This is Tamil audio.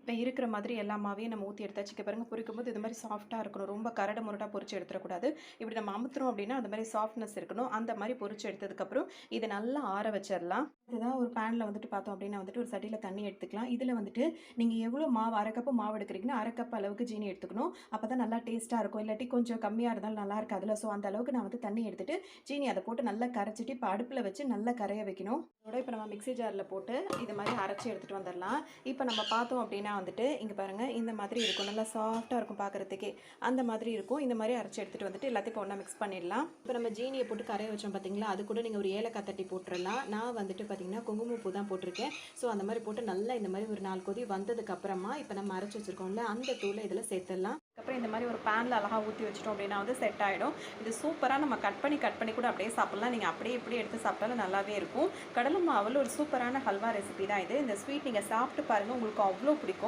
இப்போ இருக்கிற மாதிரி எல்லா மாவையும் நம்ம ஊற்றி எடுத்தாச்சு. இங்க பாருங்க பொரிக்கும்போது இது மாதிரி சாஃப்ட்டாக இருக்கணும். ரொம்ப கரடு முரடா பொரிச்சு எடுத்துறக்கூடாது. இப்படி நம்ம அமுத்துறோம் அப்படின்னா அந்த மாதிரி சாஃப்ட்னஸ் இருக்கணும். அந்த மாதிரி பொரிச்சு எடுத்ததுக்கப்புறம் இதை நல்லா ஆற வச்சிடலாம். இதுதான் ஒரு பேனில் வந்துட்டு பார்த்தோம் அப்படின்னா வந்துட்டு ஒரு சட்டியில் தண்ணி எடுத்துக்கலாம். இதில் வந்துட்டு நீங்கள் எவ்வளோ மாவு அரை கப்பு மாவு எடுக்கிறீங்கன்னா அரை கப் அளவுக்கு ஜீனி எடுத்துக்கணும். அப்போ தான் நல்லா டேஸ்ட்டாக இருக்கும். இல்லாட்டி கொஞ்சம் கம்மியாக இருந்தாலும் நல்லா இருக்காதுல்ல. ஸோ அந்த அளவுக்கு நான் வந்து தண்ணி எடுத்துட்டு ஜீனி அதை போட்டு நல்லா கரைச்சிட்டு இப்போ அடுப்பில் வச்சு நல்லா கரைய வைக்கணும். அதோட இப்போ நம்ம மிக்ஸி ஜாரில் போட்டு இது மாதிரி அரைச்சி எடுத்துகிட்டு வந்துடலாம். இப்போ நம்ம பார்த்தோம் அப்படின்னா வந்துட்டு இங்கே பாருங்கள் இந்த மாதிரி இருக்கும். நல்லா சாஃப்டாக இருக்கும் பார்க்குறதுக்கே. அந்த மாதிரி இருக்கும். இந்த மாதிரி அரைச்சி எடுத்துகிட்டு வந்துட்டு எல்லாத்தையும் இப்போ ஒன்றா மிக்ஸ் பண்ணிடலாம். இப்போ நம்ம ஜீனியை போட்டு கரைய வச்சோம் பார்த்தீங்களா, அது கூட நீங்கள் ஒரு ஏலக்காய் தட்டி போட்டுடலாம். நான் வந்துட்டு பார்த்தீங்கன்னா குங்குமப்பூ தான் போட்டிருக்கேன். ஸோ அந்த மாதிரி போட்டு நல்லா இந்த மாதிரி ஒரு 4 கொதி வந்ததுக்கப்புறமா இப்போ நம்ம அரைச்சி வச்சுருக்கோம்ல அந்த தூளை இதில் சேர்த்துடலாம். அப்புறம் இந்த மாதிரி ஒரு பேனில் அழகாக ஊற்றி வச்சிட்டோம் அப்படின்னா வந்து செட் ஆகிடும். இது சூப்பராக நம்ம கட் பண்ணி கூட அப்படியே சாப்பிட்லாம். நீங்கள் அப்படியே இப்படி எடுத்து சாப்பிட்டாலும் நல்லாவே இருக்கும். கடலை மாவில் ஒரு சூப்பரான ஹல்வா ரெசிபி தான் இது. இந்த ஸ்வீட் நீங்கள் சாப்பிட்டு பாருங்கள், உங்களுக்கு அவ்வளோ பிடிக்கும்.